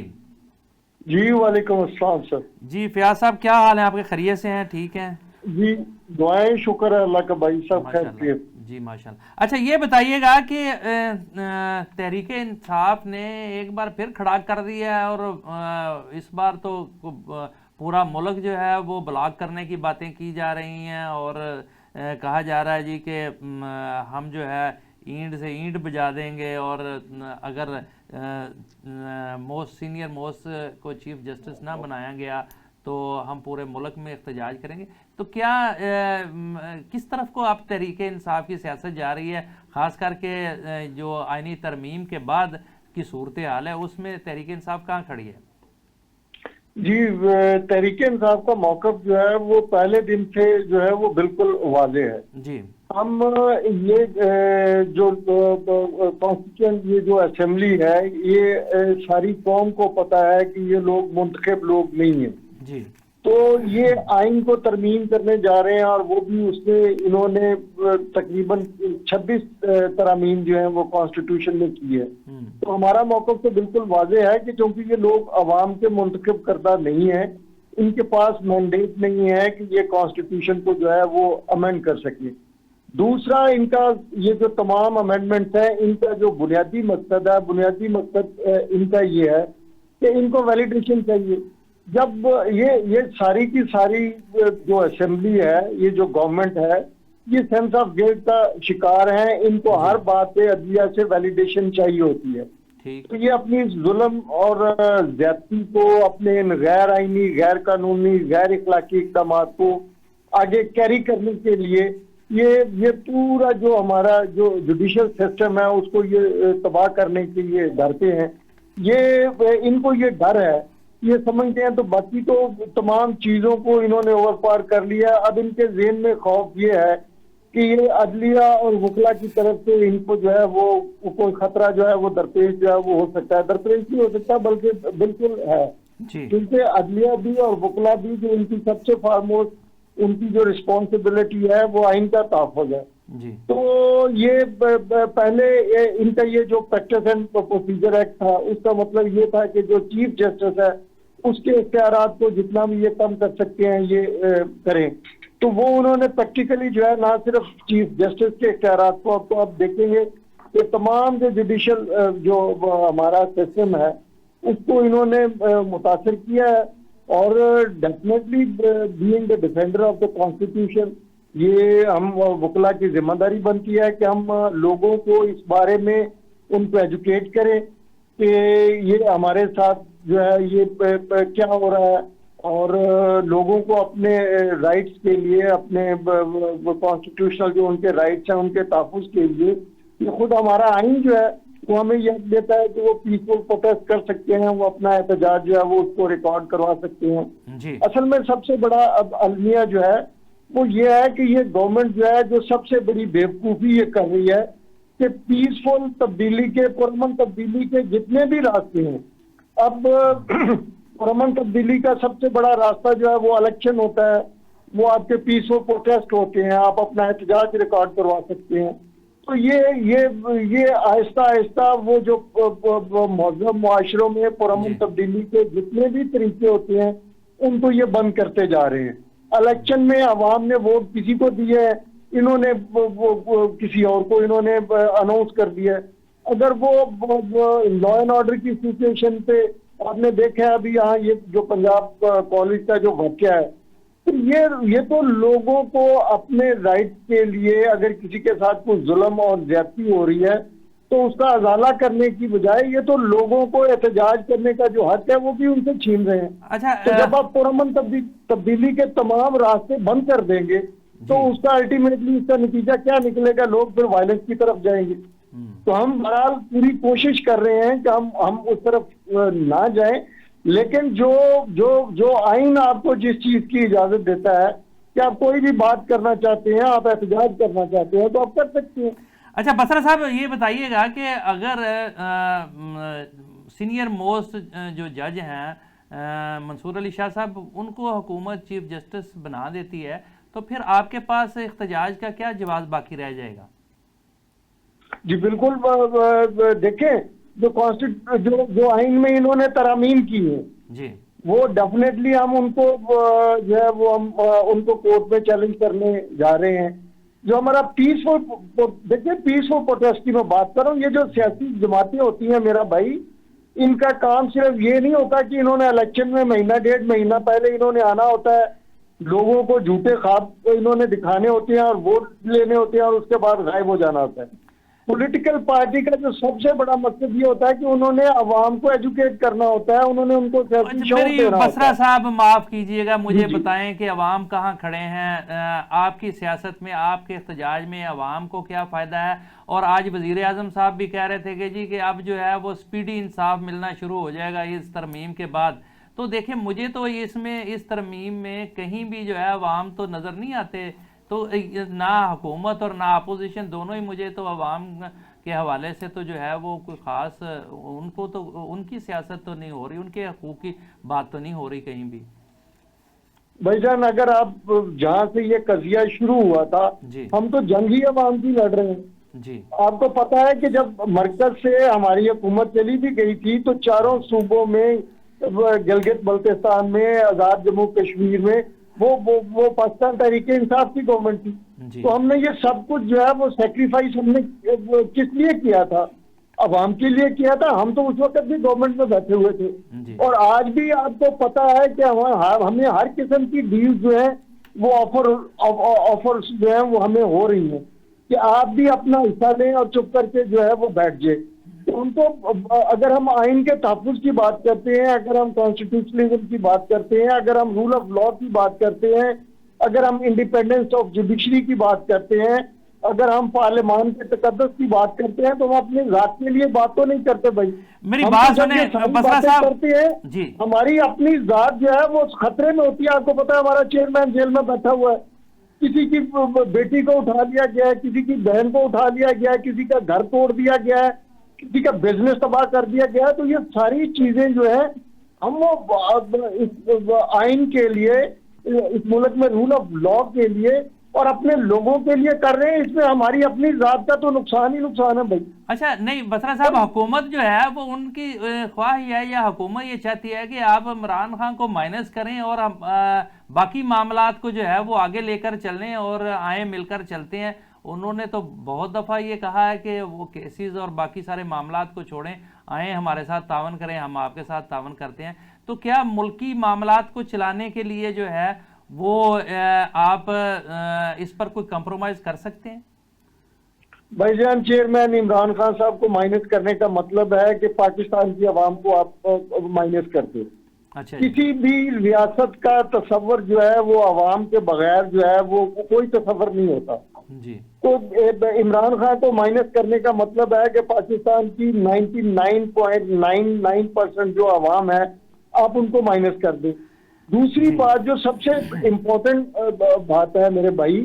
जी वालेकुम अस्सलाम सर। जी फयाज साहब, क्या हाल है आपके? खैरियत से हैं? ठीक हैं जी, दुआएं शुक्र है अल्लाह का भाई साहब, खैर जी माशाल्लाह। अच्छा ये बताइएगा कि तहरीके इंसाफ ने एक बार फिर खड़ा कर दिया है, और इस बार तो पूरा मुल्क जो है वो ब्लॉक करने की बातें की जा रही हैं, और कहा जा रहा है जी कि हम जो है ईंट से ईंट बजा देंगे, और अगर सीनियर मोस्ट को चीफ जस्टिस ना बनाया गया तो हम पूरे मुल्क में एहतजाज करेंगे। तो क्या किस तरफ को आप तहरीके इंसाफ की सियासत जा रही है, ख़ास करके जो आइनी तरमीम के बाद की सूरत हाल है उसमें तहरीके इंसाफ कहाँ खड़ी है? जी, तहरीके इंसाफ का मौक़िफ़ जो है वो पहले दिन से जो है वो बिल्कुल वाज़ेह है जी। हम ये जो कॉन्स्टिट्यूएंट ये जो असेंबली है, ये सारी कौम को पता है कि ये लोग मुंतखब लोग नहीं हैं जी। तो ये आइन को तरमीम करने जा रहे हैं, और वो भी उसमें इन्होंने तकरीबन 26 तरामीम जो हैं वो कॉन्स्टिट्यूशन में की है। तो हमारा मौक़िफ़ तो बिल्कुल वाज़ेह है कि क्योंकि ये लोग अवाम के मुंतखब करदा नहीं है, इनके पास मैंडेट नहीं है कि ये कॉन्स्टिट्यूशन को जो है वो अमेंड कर सके। दूसरा, इनका ये जो तमाम अमेंडमेंट्स हैं, इनका जो बुनियादी मकसद है, बुनियादी मकसद इनका ये है कि इनको वैलिडेशन चाहिए। जब ये सारी की सारी जो असेंबली है, ये जो गवर्नमेंट है, ये सेंस ऑफ गिल्ट का शिकार है, इनको हर बात पे अदलिया से वैलिडेशन चाहिए होती है। तो ये अपनी जुल्म और ज्यादती को, अपने इन गैर आईनी, गैर कानूनी, गैर इखलाकी इक़दामात को आगे कैरी करने के लिए ये पूरा जो हमारा जो जुडिशल सिस्टम है उसको ये तबाह करने के लिए डरते हैं। ये इनको ये डर है, ये समझते हैं, तो बाकी तो तमाम चीज़ों को इन्होंने ओवर पार कर लिया। अब इनके ज़हन में खौफ ये है कि ये अदलिया और वकला की तरफ से इनको जो है वो कोई खतरा जो है वो दरपेश जो है वो हो सकता है, दरपेश नहीं हो सकता बल्कि बिल्कुल है, क्योंकि अदलिया भी और वकला भी जो इनकी सबसे फारमोस्ट उनकी जो रिस्पॉन्सिबिलिटी है वो आइन का तहफ़्फ़ुज़ है। तो ये पहले इनका ये जो प्रैक्टिस एंड प्रोसीजर एक्ट था उसका मतलब ये था कि जो चीफ जस्टिस है उसके इख्तियारात को जितना भी ये कम कर सकते हैं ये करें। तो वो उन्होंने प्रैक्टिकली जो है ना सिर्फ चीफ जस्टिस के इख्तियारात को, आपको आप देखेंगे कि तमाम जो जुडिशल जो हमारा सिस्टम है उसको इन्होंने मुतासर किया है। और definitely being the defender of the constitution, ये हम वकला की जिम्मेदारी बनती है कि हम लोगों को इस बारे में उनको एजुकेट करें कि ये हमारे साथ जो है ये क्या हो रहा है, और लोगों को अपने राइट्स के लिए, अपने कॉन्स्टिट्यूशनल जो उनके राइट्स हैं उनके तहफ़्फ़ुज़ के लिए ये खुद हमारा आइन जो है वो हमें यह देता है कि वो पीसफुल प्रोटेस्ट कर सकते हैं, वो अपना एहतजाज जो है वो उसको रिकॉर्ड करवा सकते हैं। असल में सबसे बड़ा अब अलमिया जो है वो ये है कि ये गवर्नमेंट जो है जो सबसे बड़ी बेवकूफ़ी ये कर रही है कि पीसफुल तब्दीली के, पुरअमन तब्दीली के जितने भी रास्ते हैं, अब पुरअमन तब्दीली का सबसे बड़ा रास्ता जो है वो इलेक्शन होता है, वो आपके पीसफुल प्रोटेस्ट होते हैं, आप अपना एहतजाज रिकॉर्ड करवा सकते हैं। तो ये आहिस्ता आहिस्ता वो जो मौजूदा मुआशरों में पुरअमन तब्दीली के जितने भी तरीके होते हैं उनको ये बंद करते जा रहे हैं। इलेक्शन में अवाम ने वोट किसी को दिए है, इन्होंने वो किसी और को इन्होंने अनाउंस कर दिया है। अगर वो लॉ एंड ऑर्डर की सिचुएशन पे आपने देखा है अभी यहाँ ये जो पंजाब कॉलेज का जो वाकया है, तो ये तो लोगों को अपने राइट के लिए अगर किसी के साथ कोई जुल्म और ज्यादती हो रही है तो उसका अजाला करने की बजाय ये तो लोगों को एहतजाज करने का जो हक है वो भी उनसे छीन रहे हैं। अच्छा, तो जब आप पुरअमन तब्दीली के तमाम रास्ते बंद कर देंगे तो उसका अल्टीमेटली इसका नतीजा क्या निकलेगा, लोग फिर वायलेंस की तरफ जाएंगे। तो हम बहरहाल पूरी कोशिश कर रहे हैं कि हम उस तरफ ना जाएं, लेकिन जो आइन आपको जिस चीज की इजाजत देता है कि आप कोई भी बात करना चाहते हैं, आप एहतजाज करना चाहते हैं तो आप कर सकते हैं। अच्छा बसरा साहब, ये बताइएगा कि अगर सीनियर मोस्ट जो जज हैं मंसूर अली शाह साहब, उनको हुकूमत चीफ जस्टिस बना देती है तो फिर आपके पास इख्तिजाज का क्या जवाब बाकी रह जाएगा? जी बिल्कुल, देखें जो आइन में इन्होंने तरामीम की है जी, वो डेफिनेटली हम उनको जो है वो हम उनको कोर्ट में चैलेंज करने जा रहे हैं। जो हमारा पीसफुल, देखिए पीसफुल प्रोटेस्ट की मैं बात कर रहा हूँ, ये जो सियासी जमातें होती हैं मेरा भाई, इनका काम सिर्फ ये नहीं होता कि इन्होंने इलेक्शन में महीना डेढ़ महीना पहले इन्होंने आना होता है, लोगों को झूठे ख्वाब इन्होंने दिखाने होते हैं और वोट लेने होते हैं और उसके बाद गायब हो जाना होता है। पॉलिटिकल पार्टी का जो सबसे बड़ा मकसद ये होता है कि उन्होंने अवाम को एजुकेट करना होता है, उन्होंने उनको बसरा साहब माफ कीजिएगा, मुझे बताएं कि अवाम कहाँ खड़े हैं आपकी सियासत में, आपके इख्तिजाज में अवाम को क्या फ़ायदा है? और आज वज़ीर आज़म साहब भी कह रहे थे कि जी कि अब जो है वो स्पीडी इंसाफ मिलना शुरू हो जाएगा इस तरमीम के बाद। तो देखें, मुझे तो इसमें इस तरमीम में कहीं भी जो है अवाम तो नज़र नहीं आते, तो ना हुकूमत और ना अपोजिशन, दोनों ही मुझे तो अवाम के हवाले से तो जो है वो कोई ख़ास उनको तो उनकी सियासत तो नहीं हो रही, उनके हकूक़ की बात तो नहीं हो रही कहीं भी। भाईजान, अगर आप जहाँ से ये कज़िया शुरू हुआ था हम तो जंगी अवाम की लड़ रहे हैं जी। आपको पता है कि जब मरकज से हमारी हुकूमत चली भी गई थी तो चारों सूबों में, गिलगित बल्तिस्तान में, आज़ाद जम्मू कश्मीर में वो पाकिस्तान तहरीके इंसाफ की गवर्नमेंट थी। तो हमने ये सब कुछ जो है वो सेक्रीफाइस हमने किस लिए किया था? अवाम के लिए किया था। हम तो उस वक्त भी गवर्नमेंट में बैठे हुए थे और आज भी आपको पता है कि हमें हर किस्म की डील जो है वो ऑफर जो है वो हमें हो रही है कि आप भी अपना हिस्सा लें और चुप करके जो है वो बैठ जाए। उनको अगर हम आइन के तहफ़्फ़ुज़ की बात करते हैं, अगर हम कॉन्स्टिट्यूशनलिज्म की बात करते हैं, अगर हम रूल ऑफ लॉ की बात करते हैं, अगर हम इंडिपेंडेंस ऑफ जुडिशरी की बात करते हैं, अगर हम पार्लियामान के तकद्दुस की बात करते हैं, तो हम अपनी जात के लिए बात तो नहीं करते भाई। मेरी बात सुने बसरा साहब, करते हैं हमारी अपनी जात जो है वो खतरे में होती है। आपको पता है हमारा चेयरमैन जेल में बैठा हुआ है, किसी की बेटी को उठा लिया गया है, किसी की बहन को उठा लिया गया है, किसी का घर तोड़ दिया गया है, किसी का बिजनेस तबाह कर दिया गया है। तो ये सारी चीजें जो है हम वो इस आइन के लिए, इस मुल्क में रूल ऑफ लॉ के लिए और अपने लोगों के लिए कर रहे हैं। इसमें हमारी अपनी जात का तो नुकसान ही नुकसान है भाई। अच्छा, नहीं बसरा साहब, हुकूमत जो है वो उनकी ख्वाहिश है या हुकूमत ये चाहती है कि आप इमरान खान को माइनस करें और हम बाकी मामलात को जो है वो आगे लेकर चलें और आए मिलकर चलते हैं। उन्होंने तो बहुत दफ़ा ये कहा है कि वो केसेस और बाकी सारे मामलात को छोड़ें, आए हमारे साथ तावन करें, हम आपके साथ तावन करते हैं। तो क्या मुल्की मामलात को चलाने के लिए जो है वो आप इस पर कोई कंप्रोमाइज कर सकते हैं? भाईजान, चेयरमैन इमरान खान साहब को माइनस करने का मतलब है कि पाकिस्तान की आवाम को आप माइनस करते हो। अच्छा, किसी भी रियासत का तस्वर जो है वो आवाम के बगैर जो है वो कोई तस्वर नहीं होता जी। तो इमरान खान को माइनस करने का मतलब है कि पाकिस्तान की 99.99% जो आवाम है आप उनको माइनस कर दें। दूसरी बात जो सबसे इम्पोर्टेंट बात है मेरे भाई,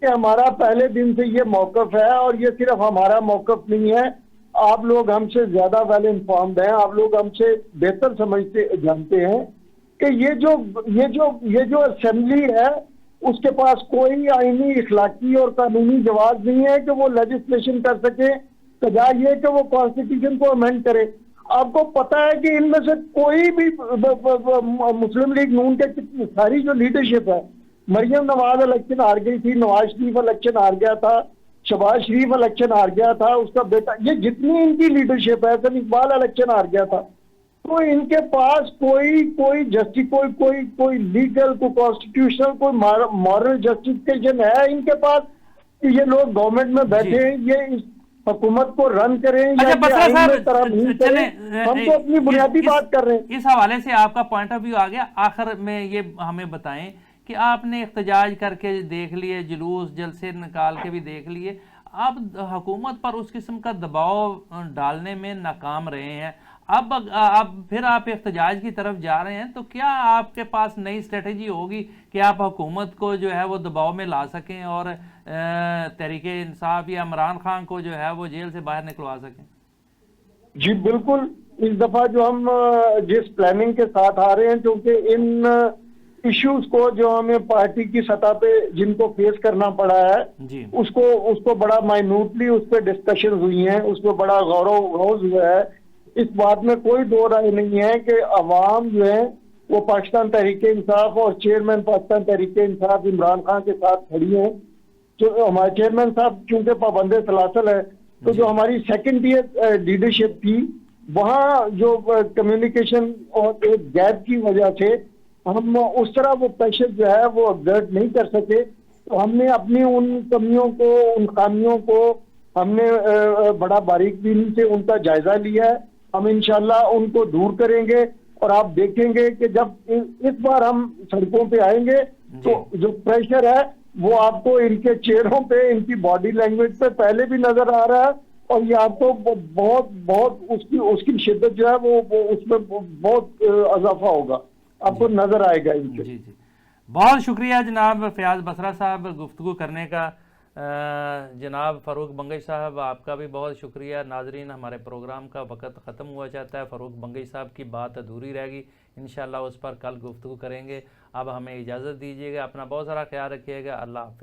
कि हमारा पहले दिन से ये मौकफ है, और ये सिर्फ हमारा मौकफ नहीं है, आप लोग हमसे ज्यादा वेल इन्फॉर्म्ड हैं, आप लोग हमसे बेहतर समझते जानते हैं कि ये जो असेंबली है उसके पास कोई आईनी, इखलाकी और कानूनी जवाब नहीं है कि वो लेजिस्लेशन कर सके, सजाए ये कि वो कॉन्स्टिट्यूशन को अमेंड करे। आपको पता है कि इनमें से कोई भी मुस्लिम लीग नून के सारी जो लीडरशिप है, मरियम नवाज इलेक्शन हार गई थी, नवाज शरीफ इलेक्शन हार गया था, शहबाज शरीफ इलेक्शन हार गया था, उसका बेटा, ये जितनी इनकी लीडरशिप है, हसन इकबाल इलेक्शन हार गया था। तो इनके पास कोई जस्टिस, कोई लीगल, कोई कॉन्स्टिट्यूशनल, कोई मॉरल जस्टिफिकेशन है इनके पास कि ये लोग गवर्नमेंट में बैठे हैं, ये इस हुकूमत को रन करें या बसरा साहब, चले। हम तो अपनी बुनियादी बात कर रहे हैं। इस हवाले से आपका पॉइंट ऑफ व्यू आ गया। आखिर में ये हमें बताएं कि आपने इख्तिजाज करके देख लिए, जुलूस जलसे निकाल के भी देख लिए, आप हुकूमत पर उस किस्म का दबाव डालने में नाकाम रहे हैं। अब आप इख्तिजाज की तरफ जा रहे हैं, तो क्या आपके पास नई स्ट्रेटजी होगी कि आप हुकूमत को जो है वो दबाव में ला सकें और तहरीके इंसाफ या इमरान खान को जो है वो जेल से बाहर निकलवा सकें? जी बिल्कुल, इस दफा जो हम जिस प्लानिंग के साथ आ रहे हैं, क्योंकि इन इश्यूज को जो हमें पार्टी की सतह पे जिनको फेस करना पड़ा है जी, उसको बड़ा माइन्यूटली उस पर डिस्कशन हुई हैं, उस पर बड़ा गौर हुआ है। इस बात में कोई दो राय नहीं है कि अवाम जो है वो पाकिस्तान तहरीके इंसाफ और चेयरमैन पाकिस्तान तहरीके इंसाफ इमरान खान के साथ खड़ी है। जो हमारे चेयरमैन साहब चूंकि पाबंदे सलासल है, तो जो हमारी सेकेंड ईयर लीडरशिप थी, वहाँ जो कम्युनिकेशन और एक गैप की वजह से हम उस तरह वो प्रेशर जो है वो एग्जर्ट नहीं कर सके। तो हमने अपनी उन कमियों को, उन खामियों को हमने बड़ा बारीकबीनी से उनका जायजा लिया है। हम इंशाल्लाह उनको दूर करेंगे और आप देखेंगे कि जब इस बार हम सड़कों पे आएंगे तो जो प्रेशर है वो आपको इनके चेहरों पे, इनकी बॉडी लैंग्वेज पे पहले भी नजर आ रहा है, और ये आपको बहुत उसकी शिद्दत जो है वो उसमें बहुत इजाफा होगा, आपको नजर आएगा इनके। जी जी, बहुत शुक्रिया जनाब फयाज बसरा साहब गुफ्तगू करने का। जनाब फ़ारूक बंगश साहब, आपका भी बहुत शुक्रिया। नाजरीन, हमारे प्रोग्राम का वक्त ख़त्म हुआ चाहता है, फ़ारूक बंगश साहब की बात अधूरी रहेगी, इंशाल्लाह उस पर कल गुफ्तगू करेंगे। अब हमें इजाज़त दीजिएगा, अपना बहुत सारा ख्याल रखिएगा। अल्लाह हाफ़िज़।